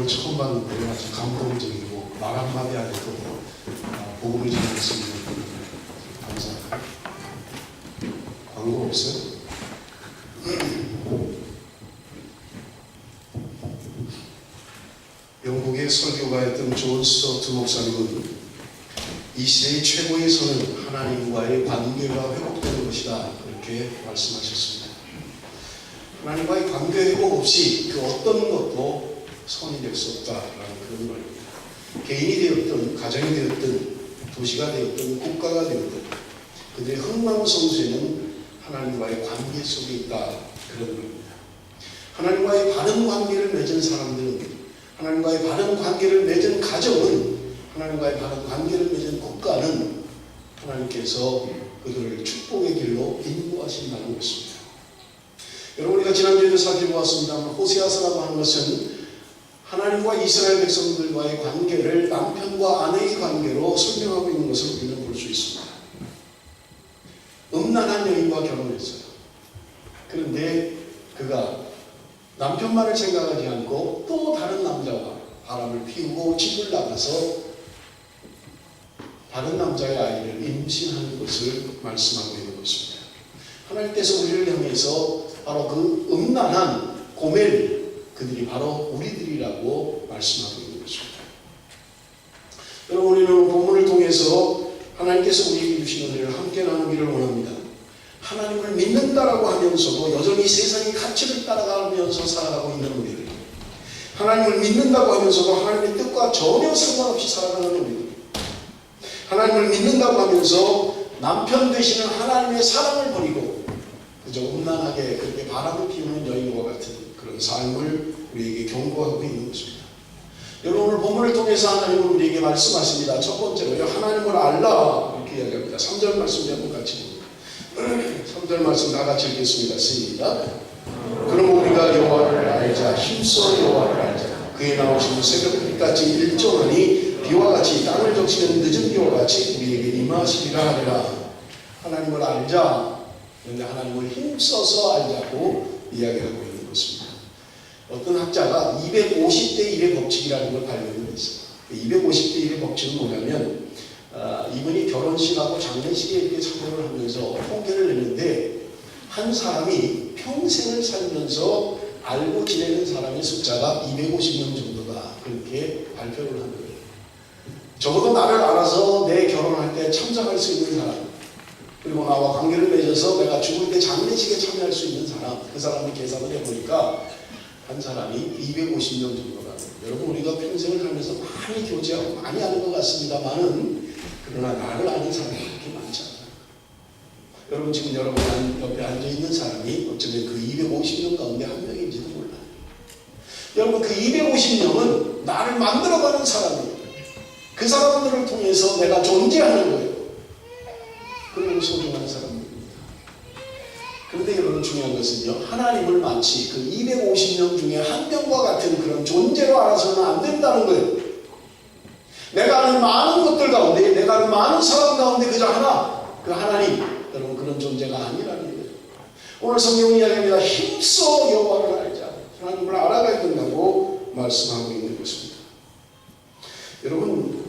처음 봤는데 아주 감동적이고 말 한마디 안 해도 복음을 전할 수 있는 감사합니다. 광고 없어요? 영국의 설교가였던 존 스토트 목사님은 이 시대의 최고의 선은 하나님과의 관계가 회복되는 것이다, 그렇게 말씀하셨습니다. 하나님과의 관계 회복 없이 그 어떤 것도 선이 될 수 없다라는 그런 말입니다. 개인이 되었든 가정이 되었든 도시가 되었든 국가가 되었든 그들의 흥망성쇠는 하나님과의 관계 속에 있다, 그런 말입니다. 하나님과의 바른 관계를 맺은 사람들은, 하나님과의 바른 관계를 맺은 가정은, 하나님과의 바른 관계를 맺은 국가는 하나님께서 그들을 축복의 길로 인도하신다는 것입니다. 여러분, 우리가 지난주에도 살펴보았습니다만 호세아서라고 하는 것은 하나님과 이스라엘 백성들과의 관계를 남편과 아내의 관계로 설명하고 있는 것을 우리는 볼 수 있습니다. 음란한 여인과 결혼했어요. 그런데 그가 남편만을 생각하지 않고 또 다른 남자와 바람을 피우고 집을 나가서 다른 남자의 아이를 임신하는 것을 말씀하고 있는 것입니다. 하나님께서 우리를 향해서 바로 그 음란한 고멜, 그들이 바로 우리들이라고 말씀하고 있는 것입니다. 여러분, 우리는 본문을 통해서 하나님께서 우리에게 주신 은혜를 함께 나누기를 원합니다. 하나님을 믿는다라고 하면서도 여전히 세상의 가치를 따라가면서 살아가고 있는 우리들, 하나님을 믿는다고 하면서도 하나님의 뜻과 전혀 상관없이 살아가는 우리들, 하나님을 믿는다고 하면서 남편 되시는 하나님의 사랑을 버리고 그저 음란하게 그렇게 바람을 피우는 여인과 같은 그런 삶을 우리에게 경고하고 있는 것입니다. 여러분, 오늘 본문을 통해서 하나님은 우리에게 말씀하십니다. 첫 번째로요, 하나님을 알라, 이렇게 이야기합니다. 3절 말씀 한번 같이 봅니다. 3절 말씀 다 같이 읽겠습니다. 시작. 그럼 우리가 여호와를 알자, 힘써 여호와를 알자. 그의 나오시는 새벽빛같이 일정하니 비와 같이 땅을 적시는 늦은 비와 같이 우리에게 임하시리라 하리라. 하나님을 알자. 그런데 하나님을 힘써서 알자고 이야기하고 있는 것입니다. 어떤 학자가 250대 1의 법칙이라는 걸 발견을 했어요. 250대 1의 법칙은 뭐냐면 이분이 결혼식하고 장례식에 이렇게 참여를 하면서 통계를 내는데 한 사람이 평생을 살면서 알고 지내는 사람의 숫자가 250명 정도다, 그렇게 발표를 한 거예요. 적어도 나를 알아서 내 결혼할 때 참석할 수 있는 사람, 그리고 나와 관계를 맺어서 내가 죽을 때 장례식에 참여할 수 있는 사람, 그 사람을 계산을 해보니까 한 사람이 250명 정도라는 거예요. 여러분, 우리가 평생을 살면서 많이 교제하고 많이 아는 것 같습니다만은 그러나 나를 아는 사람이 그렇게 많지 않아요. 여러분, 지금 여러분 옆에 앉아있는 사람이 어쩌면 그 250명 가운데 한 명인지도 몰라요. 여러분, 그 250명은 나를 만들어가는 사람이에요. 그 사람들을 통해서 내가 존재하는 거예요. 그리고 소중한 사람들입니다. 그런데 여러분, 중요한 것은요, 하나님을 마치 그 250명 중에 한 명과 같은 그런 존재로 알아서는 안 된다는 거예요. 내가 아는 많은 것들 가운데, 내가 아는 많은 사람 가운데 그저 하나, 그 하나님, 여러분, 그런 존재가 아니라는 거예요. 오늘 성경 이야기합니다. 힘써 여호와를 알자. 하나님을 알아가야 된다고 말씀하고 있는 것입니다. 여러분,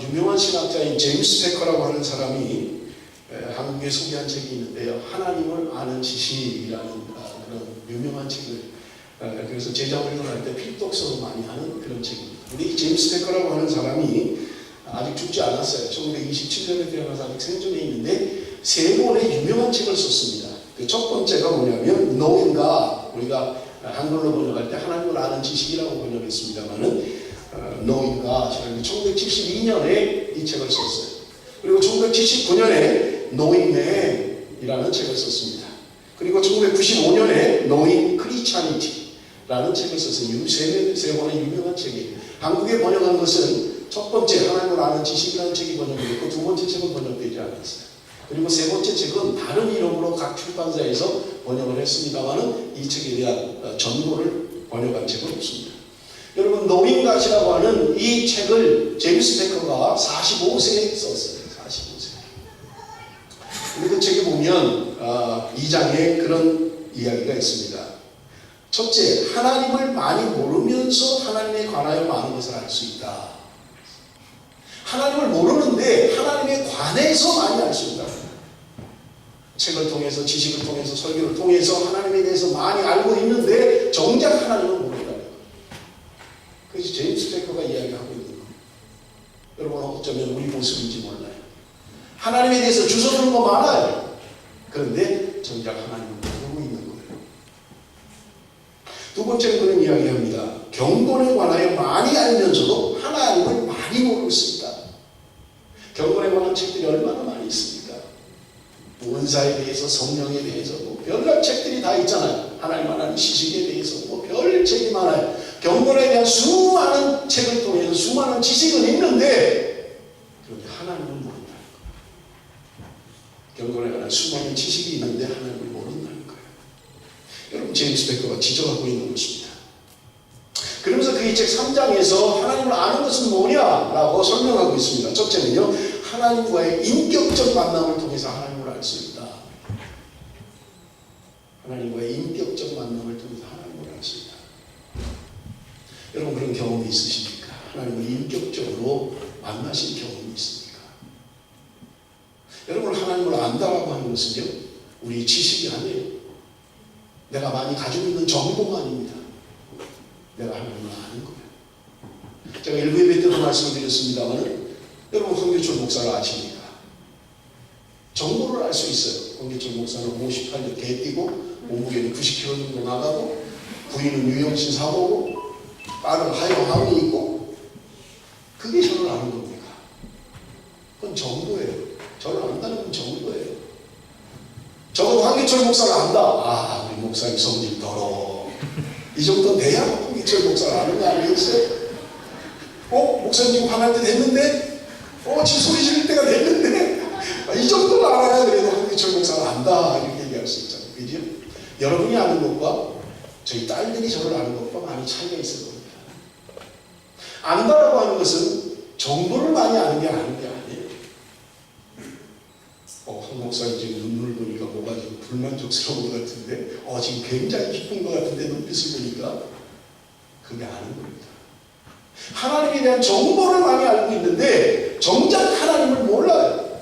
유명한 신학자인 제임스 패커라고 하는 사람이 한국에 소개한 책이 있는데요, 하나님을 아는 지식이라는 그런 유명한 책을, 그래서 제자훈련할 때 필독서로 많이 하는 그런 책입니다. 우리 제임스 패커라고 하는 사람이 아직 죽지 않았어요. 1927년에 태어나서 아직 생존해 있는데 세 권의 유명한 책을 썼습니다. 그 첫 번째가 뭐냐면 Knowing God, 우리가 한글로 번역할 때 하나님을 아는 지식이라고 번역했습니다만은 Knowing God, 1972년에 이 책을 썼어요. 그리고 1979년에 Knowing Man이라는 책을 썼습니다. 그리고 1995년에 Knowing Christianity라는 책을 썼어요. 세 권의 유명한 책이에요. 한국에 번역한 것은 첫 번째 하나님을 아는 지식이라는 책이 번역됐고, 두 번째 책은 번역되지 않았어요. 그리고 세 번째 책은 다른 이름으로 각 출판사에서 번역을 했습니다만은 이 책에 대한 전고를 번역한 책은 없습니다. 여러분, Knowing God이라고 하는 이 책을 제임스 패커가 45세에 썼어요. 45세. 근데 그 책에 보면 2장에 그런 이야기가 있습니다. 첫째, 하나님을 많이 모르면서 하나님에 관하여 많은 것을 알 수 있다. 하나님을 모르는데 하나님에 관해서 많이 알 수 있다. 책을 통해서, 지식을 통해서, 설교를 통해서 하나님에 대해서 많이 알고 있는데 정작 하나님을 모른다는 거예요. 그것이 제임스 베커가 이야기하고 있는 거예요. 여러분, 어쩌면 우리 모습인지 몰라요. 하나님에 대해서 주워두는 거 많아요. 그런데 정작 하나님을 모르고 있는 거예요. 두 번째는 그런 이야기합니다. 경건에 관하여 많이 알면서도 하나님을 많이 모를 수 있다. 경건에 관한 책들이 얼마나 많이 있습니까? 은사에 대해서, 성령에 대해서 별난 책들이 다 있잖아요. 하나님 하나님 지식에 대해서 별 책이 많아요. 경건에 대한 수많은 책을 통해서 수많은 지식은 있는데 그런데 하나님을 모른다는 거예요. 경건에 관한 수많은 지식이 있는데 하나님을 모른다는 거예요. 여러분, 제임스 베커가 지적하고 있는 것입니다. 그러면서 그 이 책 3장에서 하나님을 아는 것은 뭐냐라고 설명하고 있습니다. 첫째는요, 하나님과의 인격적 만남을 통해서 하나님을 알 수 있다. 하나님과의 인격적 만남을 통해서 하나님을 알 수 있다. 여러분, 그런 경험이 있으십니까? 하나님을 인격적으로 만나신 경험이 있습니까? 여러분, 하나님을 안다라고 하는 것은요, 우리 지식이 아니에요. 내가 많이 가지고 있는 정보가 아닙니다. 내가 하나님을 아는 거예요. 제가 일부 예배 때도 말씀드렸습니다만, 여러분, 황교철 목사를 아십니까? 정보를 알 수 있어요. 황교철 목사는 58년 개 뛰고 몸무게는 90kg 정도 나가고 부인은 유영신 사모고 딸은 하영하고 있고, 그게 저를 아는 겁니까? 그건 정보예요. 저를 안다는 건 정보예요. 적어도 황교철 목사를 안다. 아, 우리 목사님 성질 더러워. 이 정도 돼야 황교철 목사를 아는 거 아니겠어요? 목사님 지금 화날 때 됐는데? 지금 소리 지를 때가 됐는데? 이 정도는 알아야 그래도 황교철 목사를 안다. 이렇게 얘기할 수 있잖아요. 그죠? 여러분이 아는 것과 저희 딸들이 저를 아는 것과 많이 차이가 있을 겁니다. 안다라고 하는 것은 정보를 많이 아는 게 아니에요. 황 목사님 지금 눈물을 보니까 뭐가 좀 불만족스러운 것 같은데, 지금 굉장히 기쁜 것 같은데 눈빛을 보니까, 그게 아는 겁니다. 하나님에 대한 정보를 많이 알고 있는데 정작 하나님을 몰라요.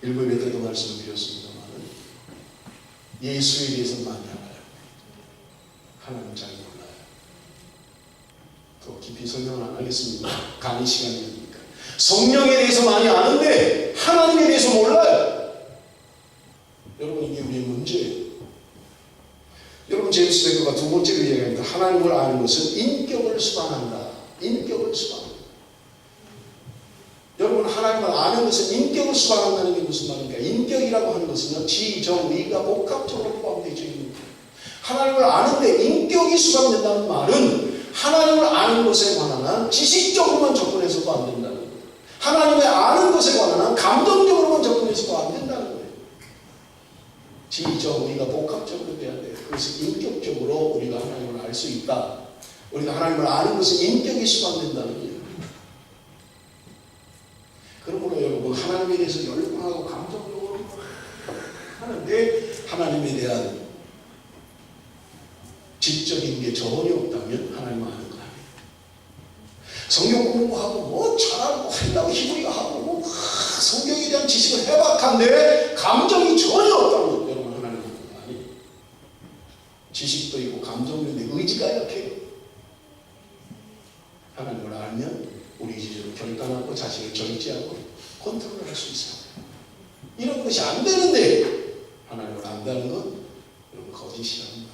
일부 예배 때도 말씀드렸습니다만, 예수에 대해서 많이 알아요. 하나님을 잘 몰라요. 더 깊이 설명은 안 하겠습니다. 강의 시간이니까. 성령에 대해서 많이 아는데 하나님에 대해서 몰라요. 여러분, 이게 우리의 문제예요. 여러분, 제임스 베커가 두 번째로 이야기합니다. 하나님을 아는 것은 인격을 수반한다. 인격을 수반한다. 여러분, 하나님을 아는 것은 인격을 수반한다는 게 무슨 말입니까? 인격이라고 하는 것은요, 지, 정, 의가 복합적으로 포함되어 있는 거예요. 하나님을 아는데 인격이 수반된다는 말은 하나님을 아는 것에 관한 한 지식적으로만 접근해서도 안 된다는 거예요. 하나님의 아는 것에 관한 한 감정적으로만 접근해서도 안 된다는 거예요. 지, 정, 의가 복합적으로 돼야 돼요. 그래서 인격적으로 우리가 하나님을 알 수 있다. 우리가 하나님을 아는 것은 인격이 수반된다는 거예요. 그러므로 여러분, 하나님에 대해서 열광하고 감정적으로 하는데 하나님에 대한 지적인 게 전혀 없다면 하나님을 아는 거 아니에요. 성경 공부하고 잘하고 한다고 희부리가 하고 성경에 대한 지식은 해박한데 감정이 전혀 없다면 여러분, 하나님을 아는 거 아니에요. 지식도 있고 감정도 있는데 의지가 약해요. 하나님을 알면 우리 의지로 결단하고 자신을 절제하고 컨트롤할 수 있어요. 이런 것이 안 되는데 하나님을 안다는 건 여러분, 거짓이라는 말입니다.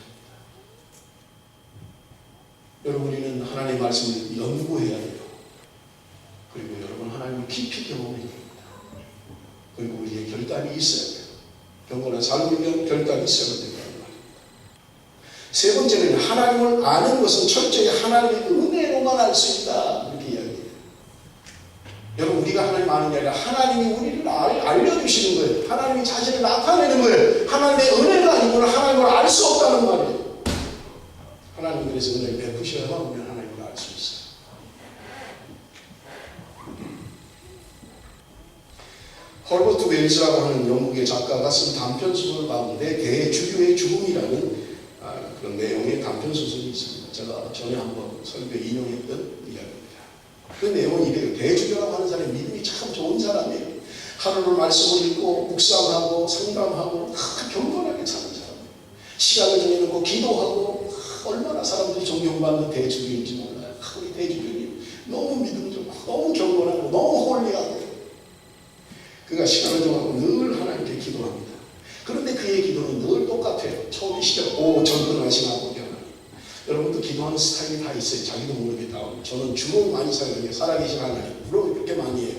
여러분, 우리는 하나님의 말씀을 연구해야 돼요. 그리고 여러분, 하나님을 깊이 경험해야 됩니다. 그리고 우리의 결단이 있어야 돼요. 경건한 삶을 위한 결단이 있어야 된다는 말입니다. 세 번째는 하나님을 아는 것은 철저히 하나님의 은혜로만 알 수 있다. 이렇게 이야기해요. 여러분, 우리가 하나님 아는 게 아니라 하나님이 우리를 알려주시는 거예요. 하나님이 자신을 나타내는 거예요. 하나님의 은혜가 아니고는 하나님을 알 수 없다는 말이에요. 하나님은 그래서 은혜를 베푸셔야만 우리는 하나님을 알 수 있어요. 헐버트 웰스라고 하는 영국의 작가가 쓴 단편소설 가운데 대주교의 죽음이라는 그런 내용의 단편소설이 있습니다. 제가 전에 한번 설교에 인용했던 이야기입니다. 그 내용은 이래요. 대주교라고 하는 사람이 믿음이 참 좋은 사람이에요. 하루를 말씀을 읽고 묵상하고 상담하고 경건하게 사는 사람이에요. 시간을 정해놓고 기도하고 얼마나 사람들이 존경받는 대주교인지 몰라요. 우리 대주교님 너무 믿음 좋고 너무 경건하고 너무 홀리하고 그가 시간을 정하고 늘 하나님께 기도합니다. 그런데 그의 기도는 늘 똑같아요. 처음 시작, 전능하신 아버지 하나님. 여러분도 기도하는 스타일이 다 있어요. 자기도 모르겠다. 저는 주로 많이 사용해요. 살아계신 하나님. 물론 그렇게 많이 해요.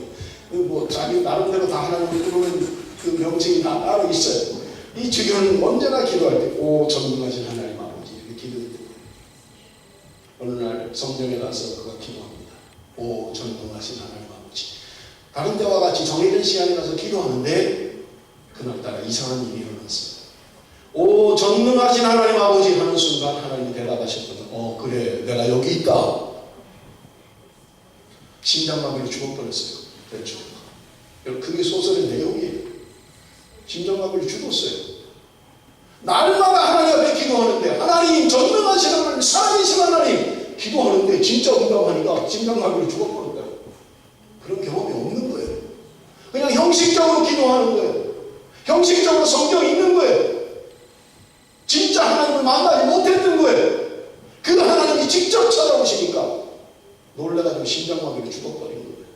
뭐 자기 나름대로 다 하나님을 부르는 그 명칭이 다 따로 있어요. 이 주교는 언제나 기도할 때, 전능하신 하나님 아버지 이렇게 기도해요. 어느 날 성전에 가서 그가 기도합니다. 전능하신 하나님 아버지. 다른 때와 같이 정해진 시간에 가서 기도하는데 그날따라 이상한 일이 일어났어요. 전능하신 하나님 아버지 하는 순간 하나님이 대답하셨거든. 그래 내가 여기 있다. 심장마비로 죽어버렸어요. 그렇죠. 그게 소설의 내용이에요. 심장마비로 죽었어요. 날마다 하나님 앞에 기도하는데 하나님 전능하신 하나님 살아계신 하나님 기도하는데 진짜 응답하니까 심장마비로 죽어버렸다. 그런 경험이 없는 거예요. 그냥 형식적으로 기도하는 거예요. 형식적으로 성경 읽는 거예요. 진짜 하나님을 만나지 못했던 거예요. 그 하나님이 직접 찾아오시니까 놀라가지고 심장마비로 죽어버린 거예요.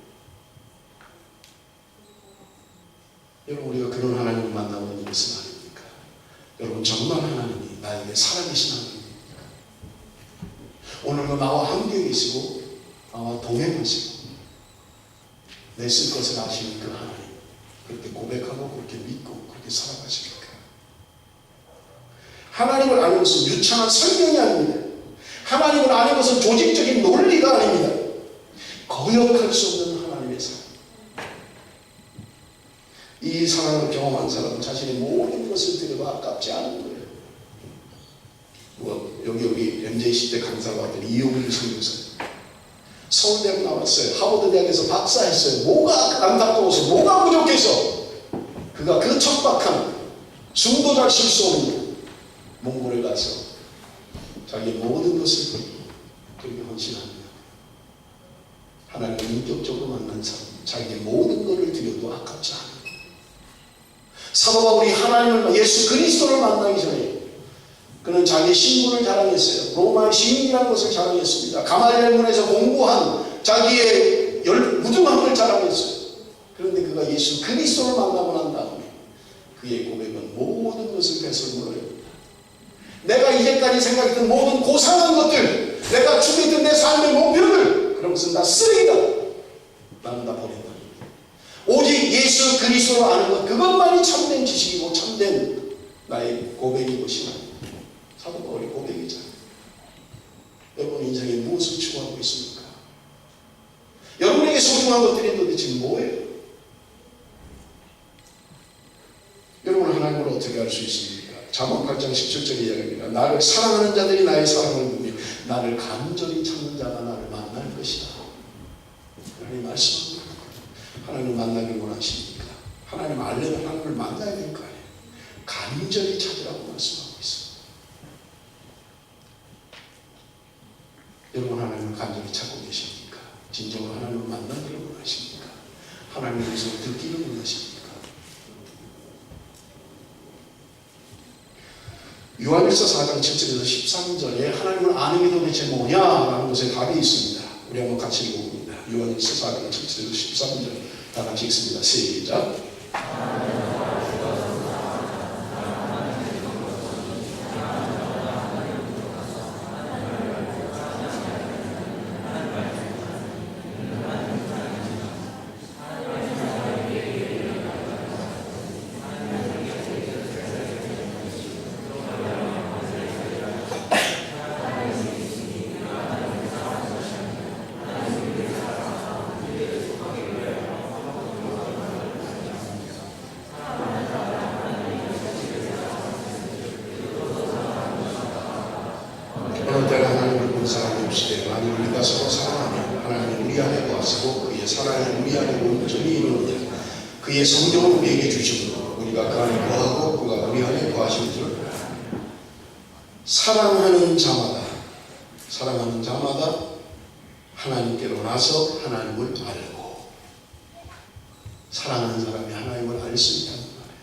여러분 우리가 그런 하나님을 만나고 있는 것은 아닙니까? 여러분 정말 하나님이 나에게 살아계신 하나님입니까? 오늘도 나와 함께 계시고 나와 동행하시고 내 쓸 것을 아시는 그 하나님 그렇게 고백하고 그렇게 믿고 그렇게 살아가십니까? 하나님을 아는 것은 유창한 설명이 아닙니다. 하나님을 아는 것은 조직적인 논리가 아닙니다. 거역할 수 없는 하나님의 사랑. 이 사랑을 경험한 사람은 자신의 모든 것을 드려도 아깝지 않은 거예요. 여기 MJC 때 강사가 왔던 이용일 선교사님. 서울대학 나왔어요. 하버드대학에서 박사했어요. 뭐가 안타까워서 뭐가 부족해서 그가 그 척박한 숨도 잘 쉴 수 없는 몽골에 가서 자기의 모든 것을 버리고 그렇게 헌신합니다. 하나님을 인격적으로 만난 사람 자기의 모든 것을 드려도 아깝지 않아요. 사도 바울이 하나님을 예수 그리스도를 만나기 전에 그는 자기의 신분을 자랑했어요. 로마의 시민이라는 것을 자랑했습니다. 가말리엘 문에서 공부한 자기의 무등함을 자랑했어요. 그런데 그가 예수 그리스도를 만나고 난 다음에 그의 고백은 모든 것을 배설물어냅니다. 내가 이제까지 생각했던 모든 고상한 것들, 내가 추구했던 내 삶의 목표들, 그런 것은 다 쓰레기다. 나는 다 버린다. 오직 예수 그리스도를 아는 것, 그것만이 참된 지식이고 참된 나의 고백이고 신앙입니다. 사도 바울의 고백이잖아요. 여러분 인생에 무엇을 추구하고 있습니까? 여러분에게 소중한 것들이 도대체 뭐예요? 여러분 하나님을 어떻게 알 수 있습니까? 잠언 8장 17절의 이야기입니다. 나를 사랑하는 자들이 나의 사랑을 보며 나를 간절히 찾는 자가 나를 만날 것이다. 하나님 말씀합니다. 하나님을 만나길 원하십니까? 하나님 알려면 하나님을 만나야 될 거 아니에요. 간절히 찾으라고 말씀하고 있습니다. 여러분 하나님을 간절히 찾고 계십니까? 진정으로 하나님을 만나기를 원하십니까? 하나님의 음성을 듣기를 원하십니까? 요한일서 4장 7절에서 13절에 하나님을 아는 게 도대체 뭐냐라는 것에 답이 있습니다. 우리 한번 같이 읽어봅니다. 요한일서 4장 7절에서 13절 다 같이 읽습니다. 시작. 어느 때는 하나님을 본 사람이 없으되 만일 우리가 서로 사랑하면 하나님은 우리 안에 거하시고 그의 사랑이 우리 안에 온전히 이루느니라. 그의 성령을 우리에게 주시므로 우리가 그 안에 거하고 그가 우리 안에 거하시는 줄 사랑하는 자마다 하나님께로 나서 하나님을 알고, 사랑하는 사람이 하나님을 알 수 있다는 말이에요.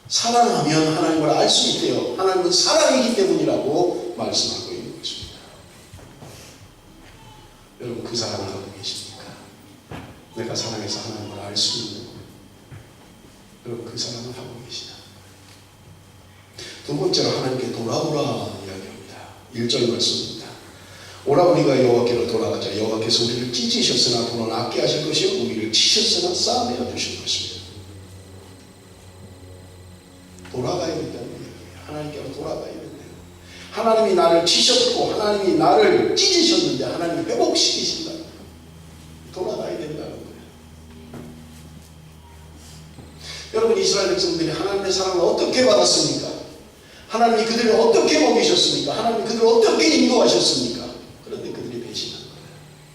사랑하면 하나님을 알 수 있대요. 하나님은 사랑이기 때문이라고 말씀하고 있는 것입니다. 여러분, 그 사랑을 하고 계십니까? 내가 사랑해서 하나님을 알 수 있는, 여러분 그 사랑을 하고 계시나? 두 번째로 하나님께 돌아오라 이야기합니다. 1절 말씀입니다. 오라 우리가 여호와께로 돌아가자. 여호와께서 우리를 찢으셨으나 돈은 아끼 하실 것이요 우리를 치셨으나 싸매어 주실 것입니다. 돌아가야 된다는 얘기예요. 하나님께로 돌아가야 된대요. 하나님이 나를 치셨고 하나님이 나를 찢으셨는데 하나님이 회복시키신다. 돌아가야 된다는 거예요. 여러분, 이스라엘 백성들이 하나님의 사랑을 어떻게 받았습니까? 하나님이 그들을 어떻게 먹이셨습니까? 하나님이 그들을 어떻게 인도하셨습니까? 그런데 그들이 배신한 거예요.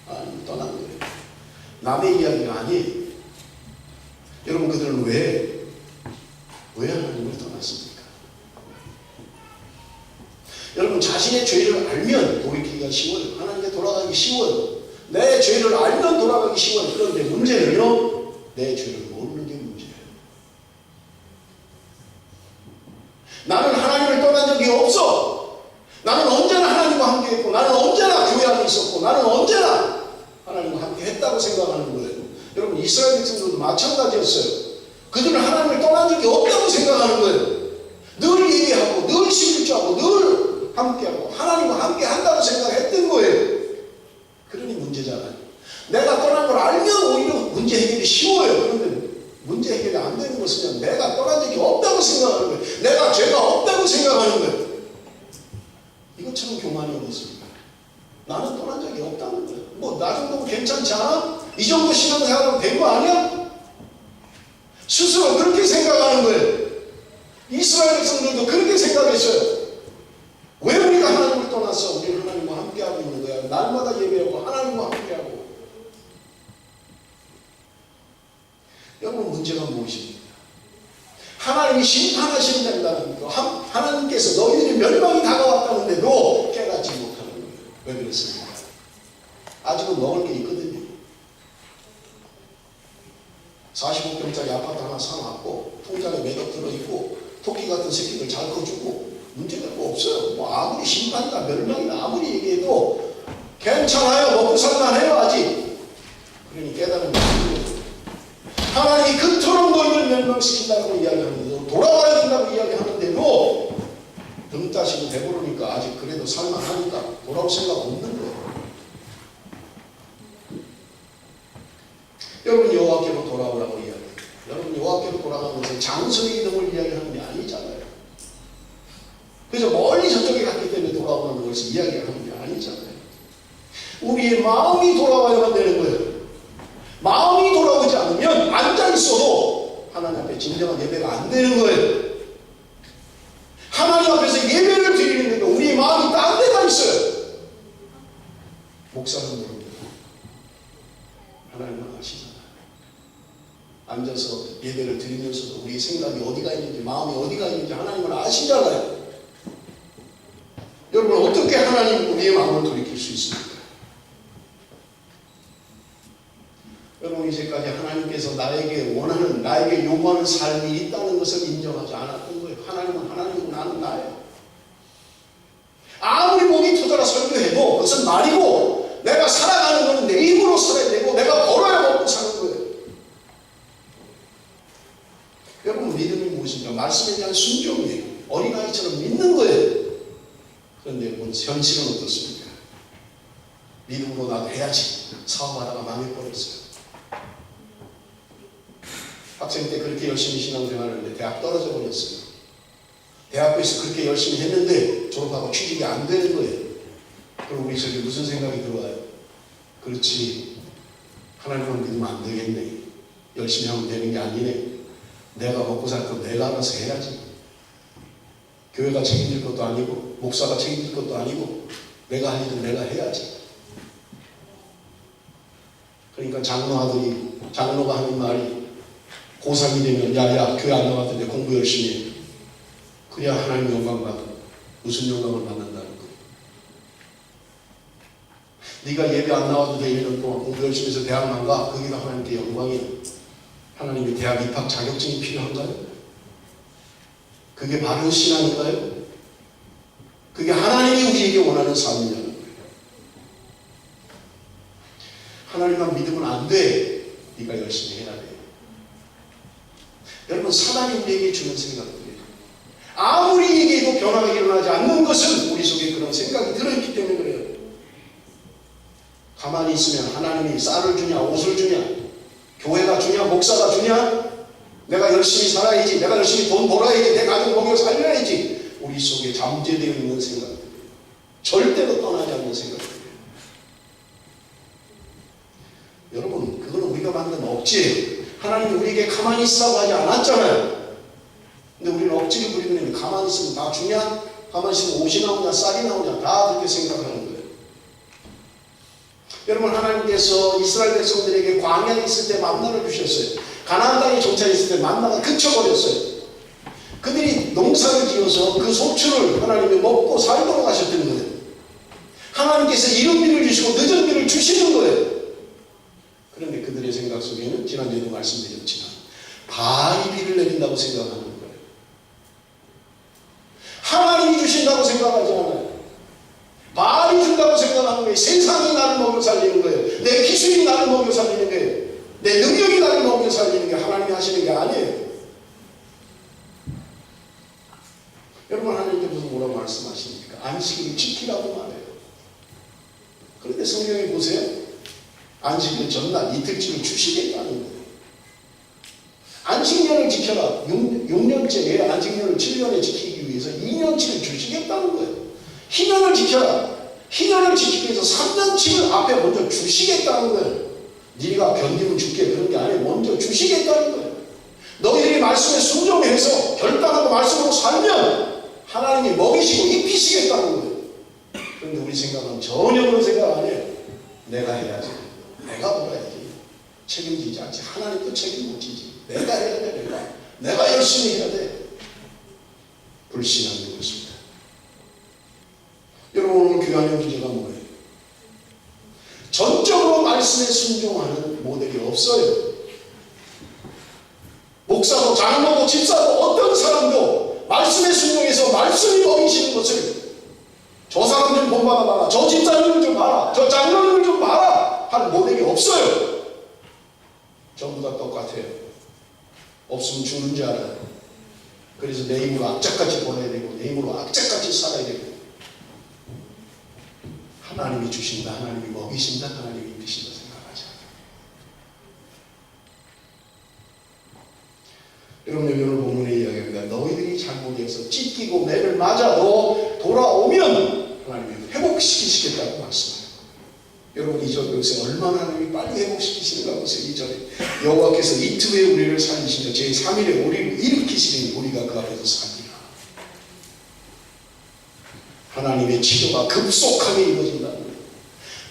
하나님 떠난 거예요. 남의 이야기가 아니에요. 여러분, 그들은 왜 하나님을 떠났습니까? 여러분, 자신의 죄를 알면 돌이키기가 쉬워요. 하나님께 돌아가기 쉬워요. 내 죄를 알면 돌아가기 쉬워요. 그런데 문제는요, 내 죄를 모르는 게 문제예요. 나는 하나님을 떠난 적이 없어. 나는 언제나 하나님과 함께 했고, 나는 언제나 교회 안에 있었고, 나는 언제나 하나님과 함께 했다고 생각하는 거예요. 여러분, 이스라엘 백성들도 마찬가지였어요. 그들은 하나님을 떠난 적이 없다고 생각하는 거예요. 늘 예배하고, 늘 11조하고, 늘 함께하고, 하나님과 함께 한다고 생각했던 거예요. 그러니 문제잖아요. 내가 떠난 걸 알면 오히려 문제 해결이 쉬워요. 그런데 문제 해결이 안 되는 것은 내가 떠난 적이 없다고 생각하는 거예요. 내가 죄가 없다고 생각하는 거예요. 이것처럼 교만이 어디 있습니까? 나는 떠난 적이 없다는 거예요. 뭐 나 정도면 괜찮지 않아? 이 정도 신앙생활하면 된 거 아니야? 스스로 그렇게 생각하는 거예요. 이스라엘 백성들도 그렇게 생각했어요. 왜 우리가 하나님을 떠났어? 우리는 하나님과 함께하고 있는 거야. 날마다 예배하고 하나님과 함께하고. 여러분, 문제가 무엇입니까? 하나님이 심판하신다는 거. 하나님께서 너희들이 멸망이 다가왔다는데도 깨닫지 못하는 거예요. 왜 그렇습니까? 아직은 먹을 게 있거든요. 45평짜리 아파트 하나 사놨고 통장에 매덕 들어있고 토끼 같은 새끼들 잘 커주고 문제가 뭐 없어요. 뭐 아무리 심판이나 멸망이나 아무리 얘기해도 괜찮아요. 먹고 살만해요 아직. 그러니 깨달은 거예요. 하나님이 그토록 너희를 멸망시킨다고 이야기하는데도, 돌아와야 된다고 이야기하는데도 등 따시고 배부르니까 아직 그래도 살만하니까 돌아올 생각 없는 거예요. 여러분, 여호와께로 돌아오라고 이야기해요. 여러분, 여호와께로 돌아가는 것은 장소의 이동을 이야기하는 게 아니잖아요. 그래서 멀리 저쪽에 갔기 때문에 돌아오는 것을 이야기하는 게 아니잖아요. 우리의 마음이 돌아와야만 되는 거예요. 마음이 돌아오지 않으면 앉아있어도 하나님 앞에 진정한 예배가 안 되는 거예요. 하나님 앞에서 예배를 드리는데도 우리의 마음이 딴 데가 있어요. 목사는 모릅니다. 하나님은 아시잖아요. 앉아서 예배를 드리면서도 우리의 생각이 어디가 있는지, 마음이 어디가 있는지 하나님은 아시잖아요. 여러분, 어떻게 하나님 우리의 마음을 돌이킬 수 있습니까? 여러분, 이제까지 하나님께서 나에게 요구하는 삶이 있다는 것을 인정하지 않았던 거예요. 하나님은 하나님이고 나는 나예요. 아무리 목이 터져라 설교해도 그것은 말이고, 내가 살아가는 것은 내 힘으로 살아야 되고 내가 벌어야 먹고 사는 거예요. 여러분, 믿음이 무엇입니까? 말씀에 대한 순종이에요. 어린아이처럼 믿는 거예요. 그런데 여러분, 현실은 어떻습니까? 믿음으로 나도 해야지 사업하다가 망해버렸어요. 학생 때 그렇게 열심히 신앙생활을 했는데 대학 떨어져 버렸어요. 대학교에서 그렇게 열심히 했는데 졸업하고 취직이 안 되는 거예요. 그럼 우리 속에 무슨 생각이 들어와요? 그렇지, 하나님을 믿으면 안 되겠네. 열심히 하면 되는 게 아니네. 내가 먹고 살 건 내가 알아서 해야지. 교회가 책임질 것도 아니고 목사가 책임질 것도 아니고 내가 할 일은 내가 해야지. 그러니까 장로가 하는 말이 고3이 되면 야야 교회 안 나왔던데 공부 열심히 해. 그래야 하나님 영광 받아. 무슨 영광을 받는다는 거예요? 네가 예배 안 나와도 돼 1년 동안 공부 열심히 해서 대학 안 가. 거기가 하나님께 영광이에요. 하나님의 대학 입학 자격증이 필요한가요? 그게 바른 신앙인가요? 그게 하나님이 우리에게 원하는 삶이냐는 거예요. 하나님만 믿으면 안 돼. 네가 열심히 해야 돼. 여러분, 사단이 우리에게 주는 생각들이에요. 아무리 얘기해도 변화가 일어나지 않는 것은 우리 속에 그런 생각이 들어있기 때문에 그래요. 가만히 있으면 하나님이 쌀을 주냐, 옷을 주냐, 교회가 주냐, 목사가 주냐, 내가 열심히 살아야지, 내가 열심히 돈 벌어야지, 내 가족 먹여 살려야지. 우리 속에 잠재되어 있는 생각들이에요. 절대로 떠나지 않는 생각들이에요. 여러분, 그건 우리가 만든 억지예요. 하나님이 우리에게 가만히 있으라고 하지 않았잖아요. 근데 우리는 억지를 부리는 게 가만히 있으면 다 주냐? 가만히 있으면 옷이 나오냐? 쌀이 나오냐? 다 그렇게 생각하는 거예요. 여러분, 하나님께서 이스라엘 백성들에게 광야에 있을 때 만나를 주셨어요. 가나안 땅에 정착했을 때 만나가 그쳐버렸어요. 그들이 농사를 지어서 그 소출을 하나님이 먹고 살도록 하셨던 거예요. 하나님께서 이른 비를 주시고 늦은 비를 주시는 거예요. 그런데 그들의 생각 속에는 지난주에도 말씀드렸지만 바알이 비를 내린다고 생각하는 거예요. 하나님이 주신다고 생각하지 않아요. 바알이 준다고 생각하는 거예요. 세상이 나를 먹여 살리는 거예요. 내 기술이 나를 먹여 살리는 거예요. 내 능력이 나를 먹여 살리는 게 하나님이 하시는 게 아니에요. 여러분, 하나님께서 뭐라고 말씀하십니까? 안식일을 지키라고 말해요. 그런데 성경에 보세요. 안식일 전날 이틀치를 주시겠다는 거예요. 안식년을 지켜라. 6년째 안식년을 7년에 지키기 위해서 2년치를 주시겠다는 거예요. 희년을 지켜라. 희년을 지키기 위해서 3년치를 앞에 먼저 주시겠다는 거예요. 네가 견디면 줄게 그런 게 아니에요. 먼저 주시겠다는 거예요. 너희들이 말씀에 순종해서 결단하고 말씀으로 살면 하나님이 먹이시고 입히시겠다는 거예요. 그런데 우리 생각은 전혀 그런 생각 안 해요. 내가 해야지. 내가 먹어야지. 책임지지 않지. 하나님도 책임 못 지지. 내가 해야 돼. 내가 열심히 해야 돼. 불신하는 것입니다. 여러분, 오늘 교회의 문제가 뭐예요? 전적으로 말씀에 순종하는 모델이 없어요. 목사도 장로도 집사도 어떤 사람도 말씀에 순종해서 말씀이 먹이시는 것을 저 사람 좀 본받아 봐라, 저 집사님을 좀 봐라, 저 장로님을 좀 봐라 하는 모델이 없어요. 전부 다 똑같아요. 없으면 죽는 줄 알아요. 그래서 내 힘으로 악착같이 보내야 되고 내 힘으로 악착같이 살아야 되고, 하나님이 주신다, 하나님이 먹이신다, 하나님이 입히신다 생각하지 않아요. 여러분, 오늘 본문의 이야기입니다. 너희들이 잘못해서 찢기고 매를 맞아도 돌아오면 하나님이 회복시키시겠다고 말씀해요. 여러분, 이 절 여기서 얼마나 하나님이 빨리 회복시키시는가 보세요. 이 절에 여호와께서 이틀 후에 우리를 살리시며 제3일에 우리를 일으키시니 우리가 그 앞에서 살리라. 하나님의 치료가 급속하게 이루어진다는 거예요.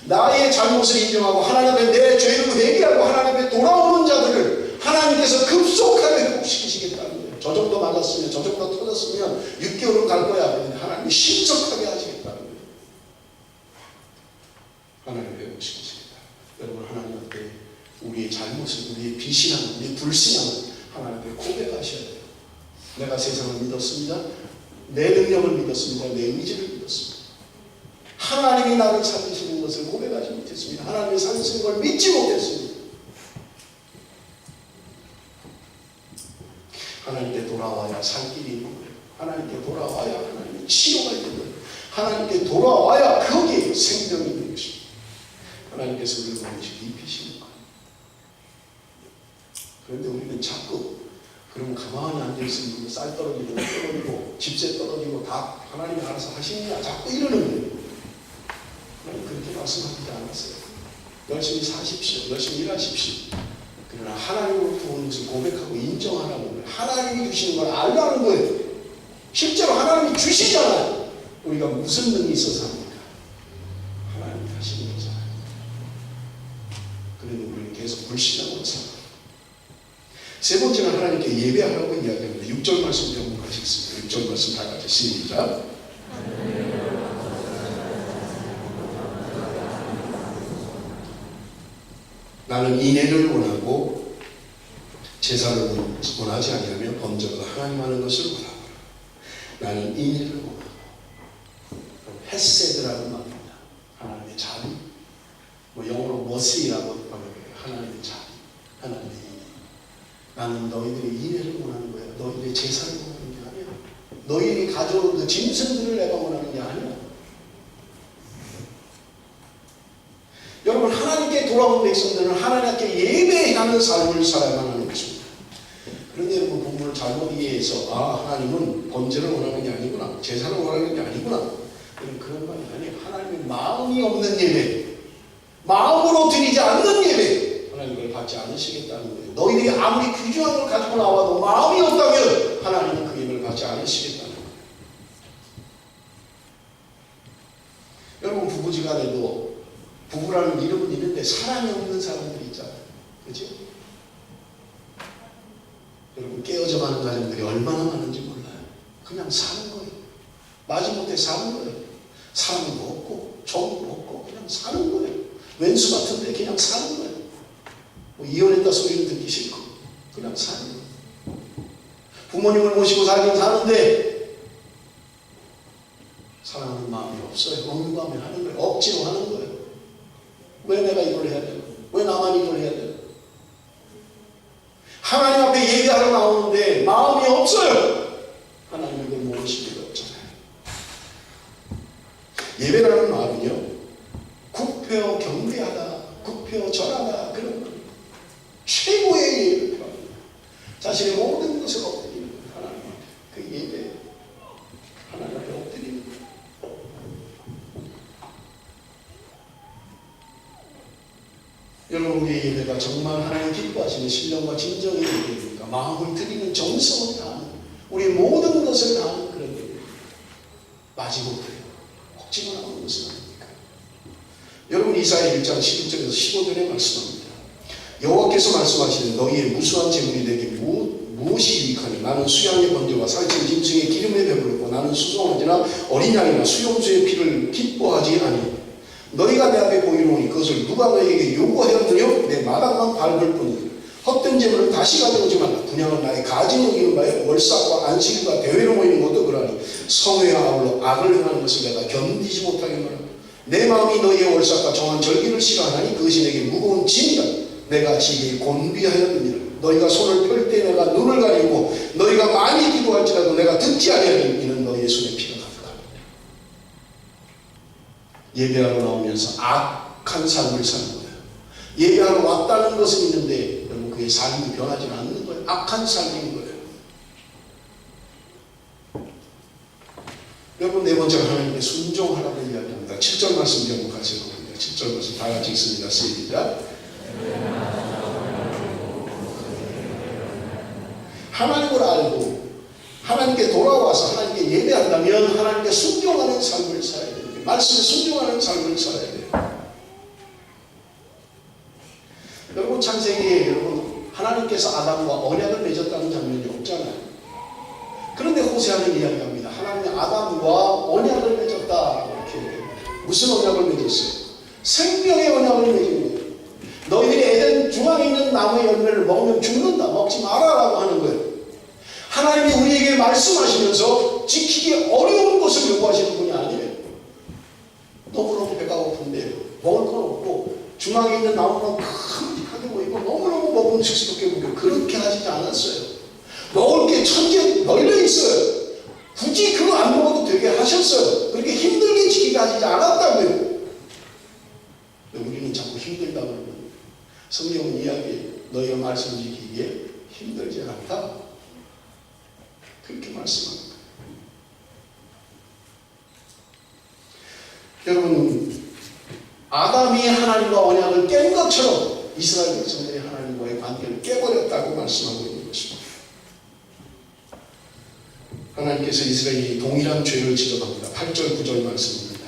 나의 잘못을 인정하고 하나님 앞에 내 죄를 회개하고 하나님 앞에 돌아오는 자들을 하나님께서 급속하게 회복시키시겠다는 거예요. 저 정도 맞았으면, 저 정도 터졌으면 6개월은 갈 거야. 그런데 하나님이 신속하게 하시겠다는 거예요. 하나님을 회복시키시겠다. 여러분, 하나님 앞에 우리의 잘못을, 우리의 비신앙을, 우리의 불신앙을 하나님 앞에 고백하셔야 돼요. 내가 세상을 믿었습니다. 내 능력을 믿었습니다. 내 의지를 믿었습니다. 하나님이 나를 살리시는 것을 고백하지 못했습니다. 하나님이 살리시는 걸 믿지 못했습니다. 하나님께 돌아와야 살 길이 있는 거예요. 하나님께 돌아와야 하나님의 치료가 있는 거예요. 하나님께 돌아와야 거기에 생명이 있는 것입니다. 하나님께서 우리를 먹이시고 입히시는 거예요. 그런데 우리는 자꾸 그러면 가만히 앉아있으면 쌀 떨어지고 집세 떨어지고 다 하나님이 알아서 하시느냐 자꾸 이러는 거예요. 하나님 그렇게 말씀하지 않았어요. 열심히 사십시오. 열심히 일하십시오. 그러나 하나님으로부터 오는 것을 고백하고 인정하라는 거예요. 하나님이 주시는 걸 알라는 거예요. 실제로 하나님이 주시잖아요. 우리가 무슨 능이 있어서 합니까? 하나님이 하시는 거잖아요. 그런데 우리 앞에서 불신앙으로 살아. 세 번째는 하나님께 예배하라고 이야기합니다. 6절 말씀 한번 같이 읽습니다. 6절 말씀 다 같이 시작. 나는 인애를 원하고 제사를 원하지 아니하며 번제보다 하나님 하는 것을 원하노라. 나는 인애를 원하고. 헤세드라는 말입니다. 하나님의 자비. 영어로 머시라고 하는 하나님의 자비, 하나님의 인애. 나는 너희들의 인애를 원하는 거야. 너희들의 제사를 원하는 게 아니야. 너희들이 가져온 그 짐승들을 내가 원하는 게 아니야. 여러분, 하나님께 돌아온 백성들은 하나님께 예배하는 삶을 살아야만 하는 것입니다. 그런데 여러분, 본문을 잘못 이해해서 하나님은 번제를 원하는 게 아니구나, 제사를 원하는 게 아니구나, 그런 말이 아니에요. 하나님의 마음이 없는 예배, 마음으로 드리지 않는 예배, 하나님을 받지 않으시겠다는 거예요. 너희들이 아무리 귀중한 걸 가지고 나와도 마음이 없다면 하나님은 그 예배를 받지 않으시겠다는 거예요. 여러분, 부부지간에도 부부라는 이름은 있는데 사랑이 없는 사람들이 있잖아요. 그렇죠? 여러분, 깨어져가는 가정들이 얼마나 많은지 몰라요. 그냥 사는 거예요. 마지못해 사는 거예요. 사람도 없고 정도 없고 그냥 사는 거예요. 왼수 같은데 그냥 사는 거예요. 이혼했다 소리를 듣기 싫고 그냥 사는 거예요. 부모님을 모시고 살긴 사는데 사랑하는 마음이 없어요. 억누가며 하는 거예요. 억지로 하는 거예요. 왜 내가 이걸 해야 돼요? 왜 나만 이걸 해야 돼요? 하나님 앞에 예배하러 나오는데 마음이 없어요. 하나님 이걸 모르실 리가 없잖아요. 예배라는 말은요, 굽혀 경배하다, 굽혀 절하다, 그런 말. 최고의 예배를 표합니다. 자신의 모든 것을 엎드리는 거예요. 하나님 앞에. 그 예배, 하나님 앞에 엎드리는 거예요. 여러분, 우리의 예배가 정말 하나님 기뻐하시는 신령과 진정의 예배입니까? 마음을 드리는 정성을 다하는, 우리의 모든 것을 다하는 그런 예배. 마지못해요. 억지로 나오는 것은 아닙니까? 여러분, 이사야 1장 11절에서 15절에 말씀합니다. 여호와께서 말씀하시는 너희의 무수한 재물이 내게 무엇이 유익하니? 나는 수양의 번제와 살찐 짐승의 기름에 배부르고 나는 수송아지나 어린 양이나 수염소의 피를 기뻐하지 아니. 너희가 내 앞에 보이노니 그것을 누가 너희에게 요구하였느냐? 내 마당만 밟을 뿐이니. 헛된 재물을 다시 가져오지 말라. 분양은 나의 가진 여기는 바에 월삭과 안식일과 대회로 모이는 것도 그러하니 성회와 아울러 악을 행하는 것을 내가 견디지 못하겠노라. 내 마음이 너희의 월삭과 정한 절기를 싫어하나니 그것이 내게 무거운 짐이라. 내가 지게 곤비하였느니라. 너희가 손을 펼 때 내가 눈을 가리고 너희가 많이 기도할지라도 내가 듣지 아니하니 이는 너희의 손에 피가 가득하니라. 예배하러 나오면서 악한 삶을 사는 거예요. 예배하러 왔다는 것은 있는데 여러분, 그의 삶이 변하지 않는 거예요. 악한 삶인 거예요. 여러분, 네 번째로 하나님께 순종하라고 이야기합니다. 7절 말씀 한번 같이 읽어봅니다. 7절 말씀 다 같이 읽습니다. 시작. 하나님을 알고 하나님께 돌아와서 하나님께 예배한다면 하나님께 순종하는 삶을 살아야 됩니다. 말씀에 순종하는 삶을 살아야 돼요. 여러분, 창세기에 여러분 하나님께서 아담과 언약을 맺었다는 장면이 없잖아요. 그런데 호세아는 이야기합니다. 하나님이 아담과 언약을 맺었다. 이렇게. 무슨 언약을 맺었어요? 생명의 언약을 맺은 거예요. 너희들이 에덴 중앙에 있는 나무의 열매를 먹으면 죽는다. 먹지 마라라고 하는 거예요. 하나님이 우리에게 말씀하시면서 지키기 어려운 것을 요구하시는 분이 아니에요. 너무너무 배가 고픈데 먹을 건 없고 중앙에 있는 나무는 큼직하게 보이고 너무너무 먹음직스럽게 보이고 그렇게 하시지 않았어요. 먹을 게 천지에 널려 있어요. 굳이 그거 안 먹어도 되게 하셨어요. 그렇게 힘들게 지키게 하시지 않았다고요. 우리는 자꾸 힘들다 그러면 성경은 이야기해요. 너희가 말씀 지키기에 힘들지 않다. 그렇게 말씀합니다. 여러분, 아담이 하나님과 언약을 깬 것처럼 이스라엘 백성들이 하나님과의 관계를 깨버렸다고 말씀하고 있는 것입니다. 하나님께서 이스라엘이 동일한 죄를 지적합니다. 8절 9절 말씀입니다.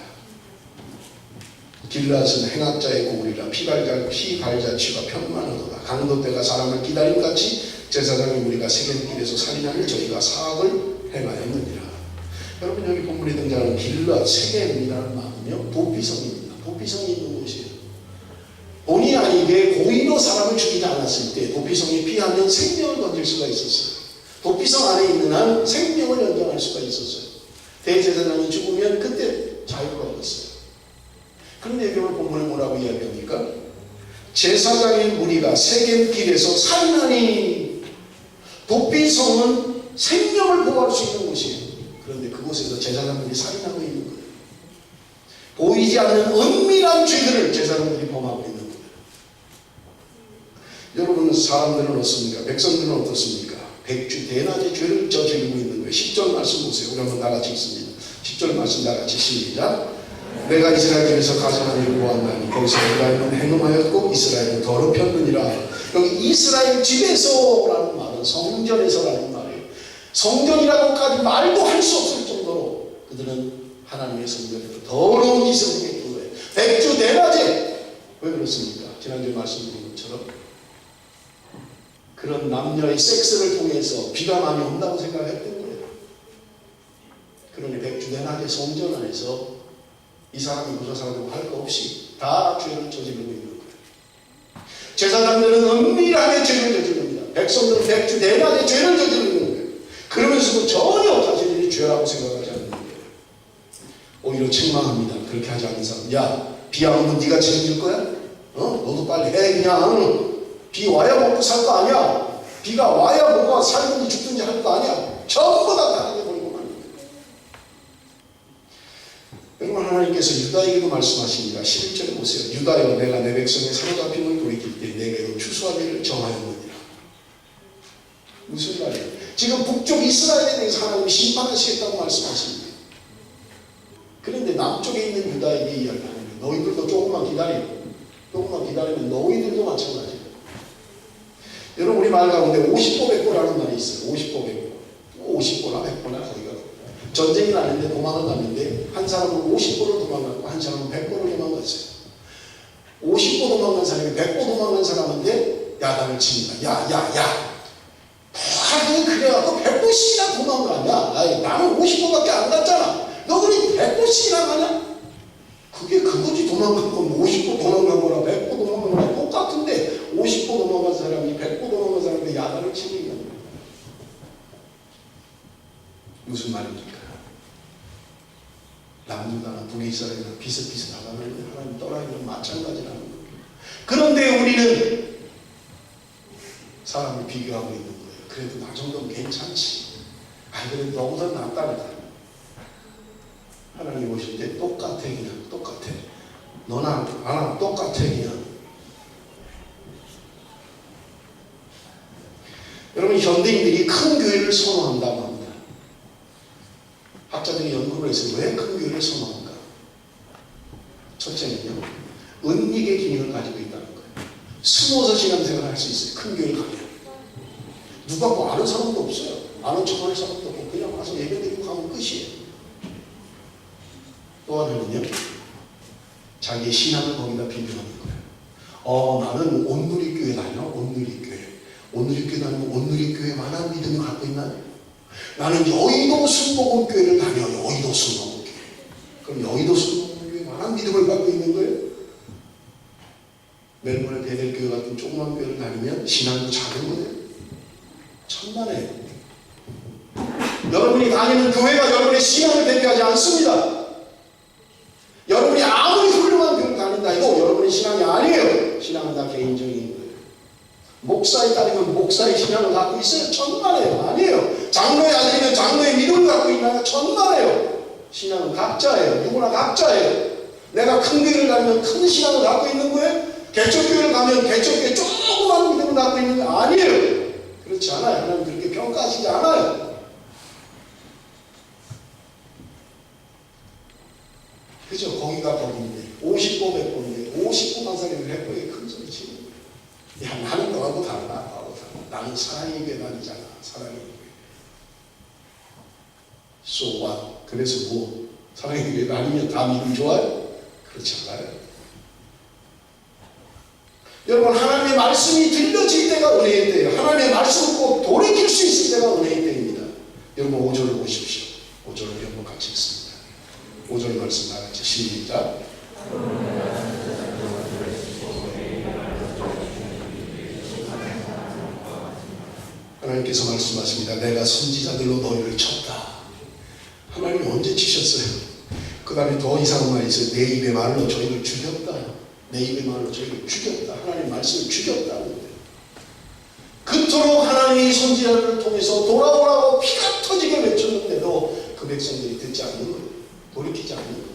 길앗은 행악자의 고울이라 피갈자취가 편만하도다. 강도떼가 사람을 기다림같이 제사장의 무리가 세겜길에서 살인하니 저희가 사악을 행하였느니라. 여러분 여기 본문에 등장하는 길앗, 세겜이라는 마음은요 도피성입니다. 도피성이 있는 곳이에요. 본의 아니게 고의로 사람을 죽이지 않았을 때 도피성에 피하면 생명을 건질 수가 있었어요. 도피성 안에 있는 한 생명을 연장할 수가 있었어요. 대제사장이 죽으면 그때 자유를 얻었어요. 그런데 여기 본문에 뭐라고 이야기합니까? 제사장의 무리가 세겜길에서 살인하니. 도피성은 생명을 보호할 수 있는 곳이에요. 그런데 그곳에서 제사장들이 살인하고 있는 거예요. 보이지 않는 은밀한 죄들을 제사장들이 범하고 있는 거예요. 여러분 사람들은 어떻습니까? 백성들은 어떻습니까? 백주 대낮에 죄를 저지르고 있는 거예요. 10절 말씀 보세요. 우리 한번 다같이 읽습니다. 10절 말씀 다같이 시작. 내가 이스라엘 집에서 가증한 일을 보았나니 거기서 유다인은 행음하였고 이스라엘은 더럽혔느니라. 여기 이스라엘 집에서라는 말은 성전에서라는 말이에요. 성전이라고까지 말도 할 수 없을 정도로 그들은 하나님의 성전에서 더러운 짓을 행했던 거예요. 백주 대낮에. 왜 그렇습니까? 지난주에 말씀드린 것처럼 그런 남녀의 섹스를 통해서 비가 많이 온다고 생각했던 거예요. 그러니 백주 대낮에 성전 안에서 이 사람이 저 사람이고 할 거 없이 다 죄를 저지르고 있는 거예요. 제사장들은 은밀하게 죄를 저지릅니다. 백성들은 백주 대낮에 죄를 저지르는 거예요. 그러면서도 전혀 자신이 죄라고 생각하지 않는 거예요. 오히려 책망합니다. 그렇게 하지 않는 사람. 야, 비 안 오면 네가 책임질 거야? 너도 빨리 해. 그냥 비 와야 먹고 살 거 아니야. 비가 와야 뭐가 살든지 죽든지 할 거 아니야. 전부 다 다르게 버리고 마는 거예요. 여러분 하나님께서 유다에게도 말씀하십니다. 11절에 보세요. 유다여 내가 내 백성의 사로잡힘을 돌이킬 때 내게도 추수하기를 정하였느니라. 무슨 말이에요? 지금 북쪽 이스라엘에 대해서 하나님이 심판하시겠다고 말씀하십니다. 그런데 남쪽에 있는 유다에게 이야기하는 거예요. 너희들도 조금만 기다려. 조금만 기다리면 너희들도 마찬가지예요. 여러분 우리 말 가운데 50보 100보라는 말이 있어요. 50보 100보. 50보나 100보나 거기가. 전쟁이 나는데 도망을 갔는데 한 사람은 50보를 도망갔고 한 사람은 100보를 도망갔어요. 50보 도망간 사람이 100보 도망간 사람한테 야단을 칩니다. 야. 아니 그래갖고 100보씩이나 도망가냐? 아니, 나는 50보밖에 안 갔잖아. 너 그래 100보씩이나 가냐? 그게 그거지. 도망간 건 50보 도망간 거랑 100보 도망간 거랑 똑같은데 50보 도망간 사람이 100보 도망간 사람한테 야단을 치는 거예요. 무슨 말입니까? 남유다나 북이스라엘이나 비슷비슷하다는 하나님 떠나기는 마찬가지라는 거예요. 그런데 우리는 사람을 비교하고 있는 거예요. 그래도 나 정도는 괜찮지. 그래도 너보다 낫다니까. 하나님 오실 때 똑같아. 그냥 똑같아. 너나 나나 똑같아. 그냥. 여러분 현대인들이 큰 교회를 선호한다고 합니다. 학자들이 연구를 해서 왜 큰 교회를 선호한가? 첫째는요, 은닉의 기능을 가지고 있다는 거예요. 숨어서 신앙생활을 할 수 있어요. 큰 교회 가면. 누가 뭐 아는 사람도 없어요. 아는 척할 사람도 없고 그냥 와서 예배드리고 가면 끝이에요. 또 하나는요, 자기의 신앙을 거기다 비교하는 거예요. 나는 온누리교회 다녀. 온누리교회 다니면 온누리교회만한 믿음을 갖고 있나요? 나는 여의도 순복음교회를 다녀. 여의도 순복음교회. 그럼 여의도 순복음교회만한 믿음을 갖고 있는 거예요? 멜번의 베델교회 같은 조그만 교회를 다니면 신앙도 작은 거예요? 천만에요. 여러분이 다니는 교회가 여러분의 신앙을 대표하지 않습니다. 여러분이 아무리 훌륭한 교회를 다닌다 해도 여러분의 신앙이 아니에요. 신앙은 다 개인적인 거예요. 목사에 따르면 목사의 신앙을 갖고 있어요. 천만에요. 아니에요. 장로의 아들이면 장로의 믿음을 갖고 있나요? 천만에요. 신앙은 각자예요. 누구나 각자예요. 내가 큰 교회를 다니면 큰 신앙을 갖고 있는 거예요. 개척교회를 가면 개척교회 조그만 믿음을 갖고 있는 거 아니에요. 그렇지 않아요. 하나님 그렇게 평가하시지 않아요. 그죠? 거기가 거기인데 50보 100보인데 50보만 살리면 100보에 큰 소리 치는 거예요. 야 나는 너하고 다르다. 너하고 다르다. 나는 사랑의 교회 다니잖아. 사랑의 교회. So what? 그래서 뭐 사랑의 교회 다니면 다 믿음 좋아요? 그렇지 않아요. 여러분, 하나님의 말씀이 들려질 때가 은혜의 때예요. 하나님의 말씀을 꼭 돌이킬 수 있을 때가 은혜의 때입니다. 여러분 5절을 보십시오. 5절을 여러분 같이 읽습니다. 5절 말씀 다 같이 시작. 하나님께서 말씀하십니다. 내가 선지자들로 너희를 쳤다. 하나님이 언제 치셨어요? 그 다음에 더 이상한 말이 있어요. 내 입의 말로 저희를 죽였다. 내 입의 말로 저희를 죽였다. 하나님 말씀을 죽였다는 거예요. 그토록 하나님이 선지자들을 통해서 돌아오라고 피가 터지게 외쳤는데도 그 백성들이 듣지 않는 거예요. 돌이키지 않는 거예요.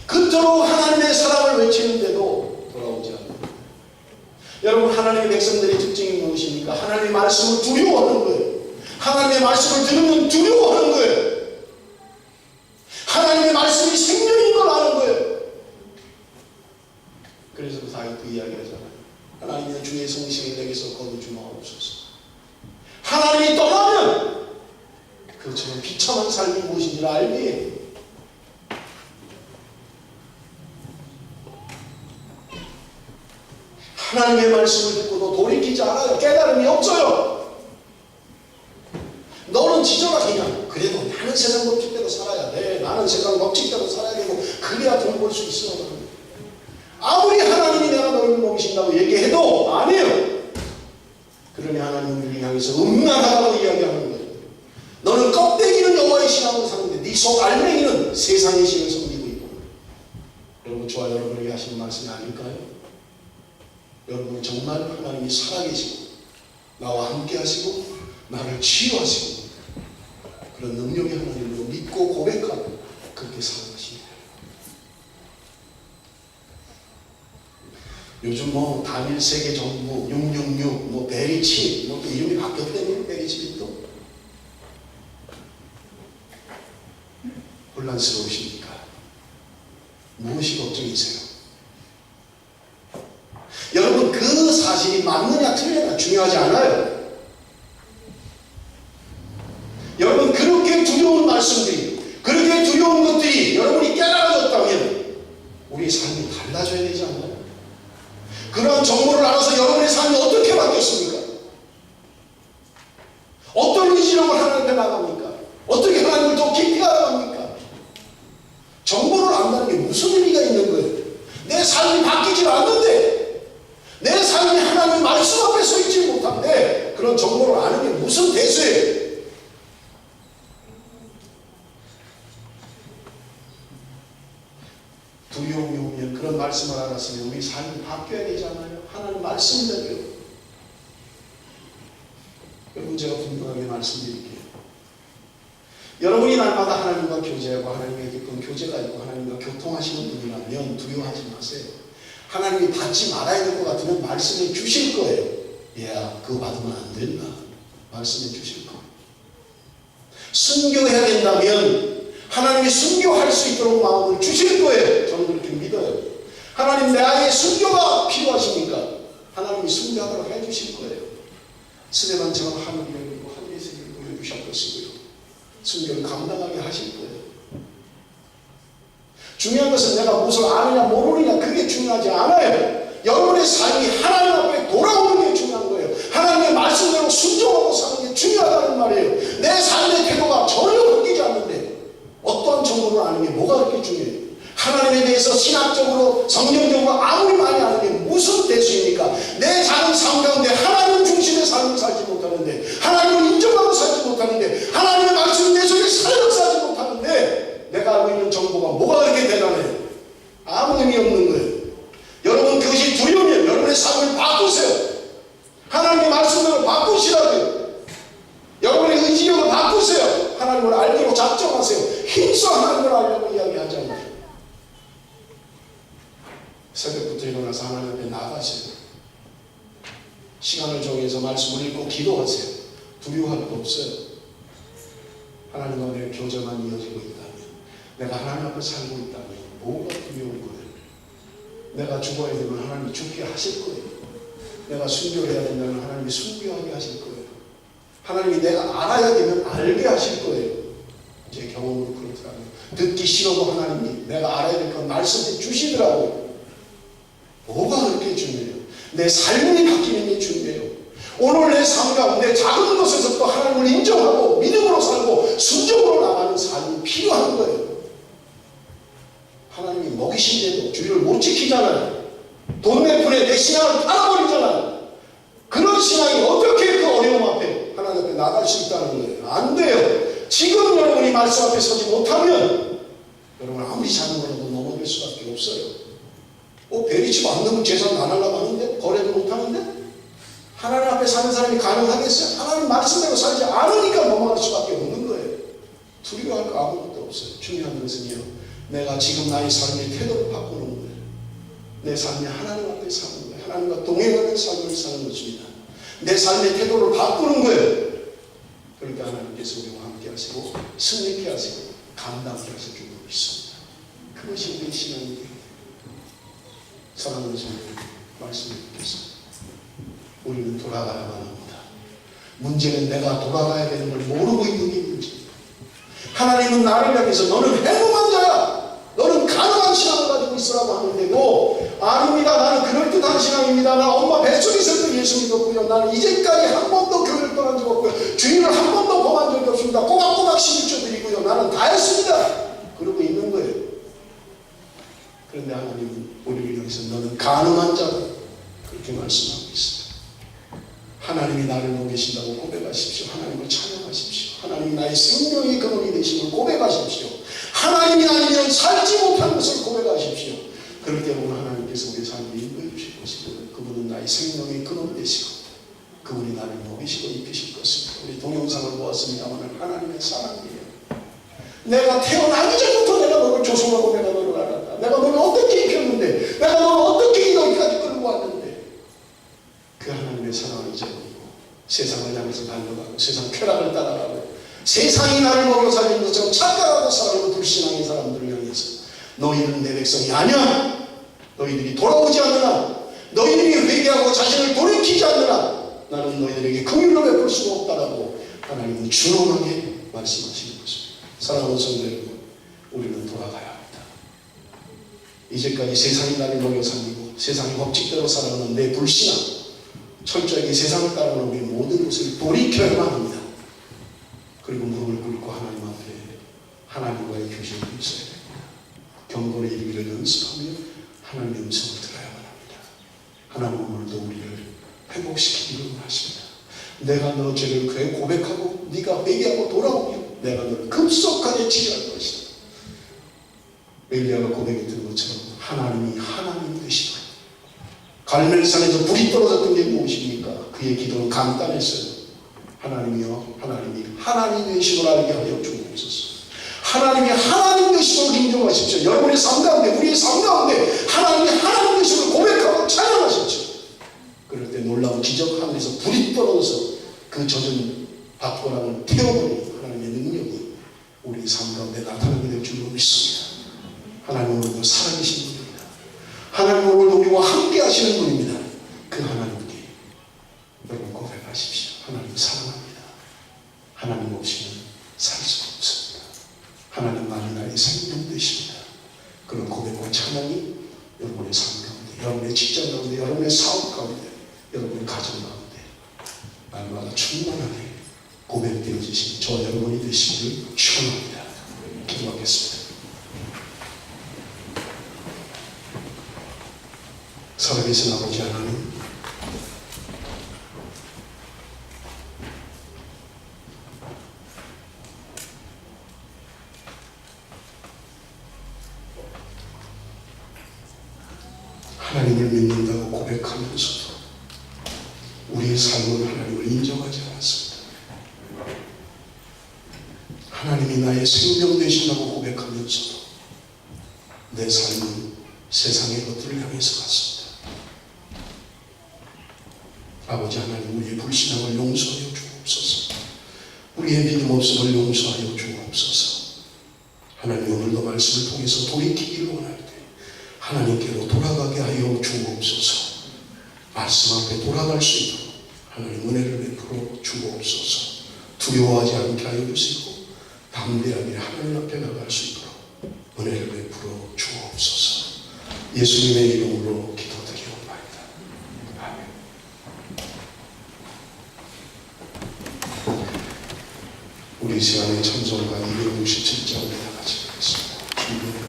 그토록 하나님의 사랑을 외치는데도 돌아오지 않는 거예요. 여러분, 하나님의 백성들의 특징이 무엇입니까? 하나님의 말씀을 두려워하는 거예요. 하나님의 말씀을 들으면 두려워하는 거예요. 하나님의 말씀이 생명인 걸 아는 거예요. 그래서 다윗 그 이야기 하잖아요. 하나님의 주의 성실을 내게서 거두주마옵소서. 하나님이 떠나면 그처럼 비참한 삶이 무엇인지를 알게 해요. 하나님의 말씀을 듣고도 돌이키지 않아요. 깨달음이 없어요. 너는 지져라 그냥. 그래도 나는 세상 법칙대로 살아야 돼. 나는 세상 법칙대로 살아야 되고 그래야 돈 벌 수 있어. 아무리 하나님이 내가 너를 먹이신다고 얘기해도 아니에요. 그러니 하나님은 우리를 향해서 음란하다고 이야기하는 거예요. 너는 껍데기는 여호와의 신앙으로 사는데 네 속 알맹이는 세상의 신을 섬기고 있고. 여러분, 저와 여러분에게 하시는 말씀이 아닐까요? 여러분, 정말 하나님이 살아계시고 나와 함께 하시고 나를 치유하시고 그런 능력의 하나님으로 믿고 고백하고 그렇게 살아가십니다. 요즘 뭐 단일 세계 정부 666 뭐 베리칩 뭐 이름이 바뀌었다는 베리칩이 또 혼란스러우십니까? 무엇이 걱정이세요? 여러분, 그 사실이 맞느냐 틀리냐 중요하지 않아요. 여러분, 그렇게 두려운 말씀들이, 그렇게 두려운 것들이 여러분이 깨달아졌다면 우리의 삶이 달라져야 되지 않나요? 그러한 정보를 알아서 여러분의 삶이 어떻게 바뀌었습니까? 어떤 의지로 하나님께 나갑니까? 어떻게 하나님을 더 깊이 알아갑니까? 정보를 안다는 게 무슨 의미가 있는 거예요? 내 삶이 바뀌지 않는데, 내 삶이 하나님의 말씀 앞에 서 있지 못한데 그런 정보를 아는 게 무슨 대수예요? 두려움이 오면 그런 말씀을 알았으면 우리 삶이 바뀌어야 되잖아요. 하나님 말씀대로요. 여러분, 제가 분명하게 말씀드릴게요. 여러분이 날마다 하나님과 교제하고 하나님의 깊은 교제가 있고 하나님과 교통하시는 분이라면 두려워하지 마세요. 하나님이 받지 말아야 될 것 같으면 말씀해 주실 거예요. 야, 그거 받으면 안 된다. 말씀해 주실 거예요. 순교해야 된다면 하나님이 순교할 수 있도록 마음을 주실 거예요. 저는 그렇게 믿어요. 하나님, 내 아이의 순교가 필요하십니까? 하나님이 순교하도록 해주실 거예요. 스데반처럼 하늘이 열리고 하늘의 세계를 보여주실 것이고요. 순교를 감당하게 하실 거예요. 중요한 것은 내가 무엇을 아느냐 모르느냐 그게 중요하지 않아요. 여러분의 삶이 하나님 앞에 돌아오는 게 중요한 거예요. 하나님의 말씀대로 순종하고 사는 게 중요하다는 말이에요. 내 삶의 태도가 전혀 바뀌지 않는데 어떠한 정보를 아는 게 뭐가 그렇게 중요해요? 하나님에 대해서 신학적으로 성경적으로 아무리 많이 아는 게 무슨 대수입니까? 내 작은 삶 가운데 하나님 중심의 삶을 살지 못하는데, 하나님을 인정하고 살지 못하는데, 하나님의 말씀 내 속에 살고 살지 못하는데 내가 알고 있는 정보가 뭐가 그렇게 대단해요? 아무 의미 없는 거예요. 여러분, 그것이 두려우면 여러분의 삶을 바꾸세요. 하나님의 말씀대로 바꾸시라고요. 여러분의 의지력을 바꾸세요. 하나님을 알기로 작정하세요. 힘써 하나님을 알려고 이야기하잖아요. 새벽부터 일어나서 하나님 앞에 나가세요. 시간을 정해서 말씀을 읽고 기도하세요. 두려워할 거 없어요. 하나님과 내 교제만 이어지고 있다면, 내가 하나님 앞에 살고 있다면 뭐가 두려운 거예요? 내가 죽어야 되면 하나님이 죽게 하실 거예요. 내가 순교해야 된다면 하나님이 순교하게 하실 거예요. 하나님이 내가 알아야 되면 알게 하실 거예요. 제 경험으로 그렇더라고요. 듣기 싫어도 하나님이 내가 알아야 될 건 말씀해 주시더라고요. 뭐가 그렇게 중요해요? 내 삶이 바뀌는 게 중요해요. 오늘 내 삶 가운데 작은 것에서부터 하나님을 인정하고 믿음으로 살고 순종으로 나가는 삶이 필요한 거예요. 하나님이 먹이신데도 주의를 못 지키잖아요. 돈 몇 푼에 내 신앙을 팔아버리잖아요. 그런 신앙이 어떻게 그 어려움 앞에 하나님 앞에 나갈 수 있다는 거예요? 안 돼요. 지금 여러분이 말씀 앞에 서지 못하면 여러분 아무리 작은 거라도 넘어질 수밖에 없어요. 베리집 안 넣으면 재산 안 하려고 하는데 거래도 못 하는데 하나님 앞에 사는 사람이 가능하겠어요? 하나님 말씀대로 살지 않으니까 넘어갈 수밖에 없는 거예요. 두려워할 거 아무것도 없어요. 중요한 것은요, 내가 지금 나의 삶의 태도를 바꾸는 거예요. 내 삶이 하나님 앞에 사는 거예요. 하나님과 동행하는 삶을 사는 것입니다. 내 삶의 태도를 바꾸는 거예요. 그러니까 하나님께서 우리와 함께 하시고 승리케 하시고 감당케 하셔주고 있습니다. 그것이 우리의 신앙이에요. 사랑하는 성도들, 말씀을 듣겠습니다. 우리는 돌아가야만 합니다. 문제는 내가 돌아가야 되는 걸 모르고 있는 게 문제입니다. 하나님은 나를 향해서 너는 해몽한 자야, 너는 가능한 신앙을 가지고 있으라고 하는 데고, 아닙니다, 나는 그럴듯한 신앙입니다, 나 엄마 뱃속에 있을 때 예수 믿었고요, 나는 이제까지 한 번도 교회를 떠난 적 없고요, 주일을 한 번도 범한 적이 없습니다, 꼬박꼬박 11조 드리고요, 나는 다 했습니다, 그러고 있는 거예요. 그런데 하나님은 우리를 위해서 너는 가능한 자다, 그렇게 말씀하고 있습니다. 하나님이 나를 먹이신다고 고백하십시오. 하나님을 찬양하십시오. 하나님이 나의 생명의 근원이 되심을 고백하십시오. 하나님이 아니면 살지 못한 것을 고백하십시오. 그럴 때 보면 하나님께서 우리의 삶을 인도해 주실 것이고, 그분은 나의 생명의 근원 되시고 그분이 나를 먹이시고 입히실 것입니다. 우리 동영상을 보았습니다만 하나님의 사랑이에요. 내가 태어나기 전부터 내가 너를 조성하고 내가 너를 알았다. 내가 너를 어떻게 입혔는데, 내가 너를 어떻게 여기까지 끌고 왔는데, 그 하나님의 사랑을 잊어버리고 세상을 향해서 달려가고 세상 쾌락을 따라가고 세상이 나를 먹여 살리는 것처럼 착각하고 살아가는 불신앙의 사람들을 향해서 너희는 내 백성이 아니야, 너희들이 돌아오지 않느나, 너희들이 회개하고 자신을 돌이키지 않느나 나는 너희들에게 긍휼을 베풀 수가 없다라고 하나님은 준엄하게 말씀하시는 것입니다. 사랑하는 성도 여러분, 우리는 돌아가야 합니다. 이제까지 세상이 나를 먹여 살리고 세상의 법칙대로 살아가는 내 불신앙, 철저하게 세상을 따르는 우리 모든 것을 돌이켜야만 합니다. 그리고 무릎을 꿇고 하나님 앞에 하나님과의 교제를 있어야 됩니다. 경건의 이르기를 연습하며 하나님의 음성을 들어야만 합니다. 하나님은 오늘도 우리를 회복시키기를 원하십니다. 내가 너 죄를 그에 고백하고 네가 회개하고 돌아오면 내가 너를 급속하게 치유할 것이다. 엘리야가 고백했던 것처럼 하나님이 하나님 되시다. 갈멜산에서 불이 떨어졌던 게 무엇입니까? 그의 기도는 간단했어요. 하나님이여, 하나님이 하나님 되심을 알게 하여 주옵소서. 하나님이 하나님 되심을 인정하십시오. 여러분의 삶 가운데, 우리의 삶 가운데 하나님이 하나님 되심을 고백하고 찬양하십시오. 그럴 때 놀라운 기적 하늘에서 불이 떨어져서 그 젖은 밭고랑을 태워버리는 하나님의 능력이 우리의 삶 가운데 나타나게 될 줄로 믿습니다. 하나님은 오늘도 살아계신 분입니다. 하나님은 오늘도 우리와 함께 하시는 분입니다. 그 하나님께 여러분 고백하십시오. 하나님 사랑합니다. 하나님 없이는 살 수가 없습니다. 하나님만이 나의 생명 되십니다. 그런 고백과 찬양이 여러분의 삶 가운데, 여러분의 직장 가운데, 여러분의 사업 가운데, 여러분의 가정 가운데 날마다 충만하게 고백되어지신 저 여러분이 되시기를 축원합니다. 기도하겠습니다. 살아계신 아버지 하나님, 하나님을 믿는다고 고백하면서도 우리의 삶은 하나님을 인정하지 않았습니다. 하나님이 나의 생명 되신다고 고백하면서도 내 삶은 세상의 것들을 향해서 갔습니다. 아버지 하나님, 우리의 불신앙을 용서하여 주옵소서. 우리의 믿음 없음을 용서하여 주옵소서. 하나님, 오늘도 말씀을 통해서 돌이키기를 원할 때 하나님께로 돌아가게 하여 주옵소서. 말씀 앞에 돌아갈 수 있도록 하나님 은혜를 베풀어 주옵소서. 두려워하지 않게 하여 주시고 담대하게 하나님 앞에 나갈 수 있도록 은혜를 베풀어 주옵소서. 예수님의 이름으로 기도드립니다. 시간에 참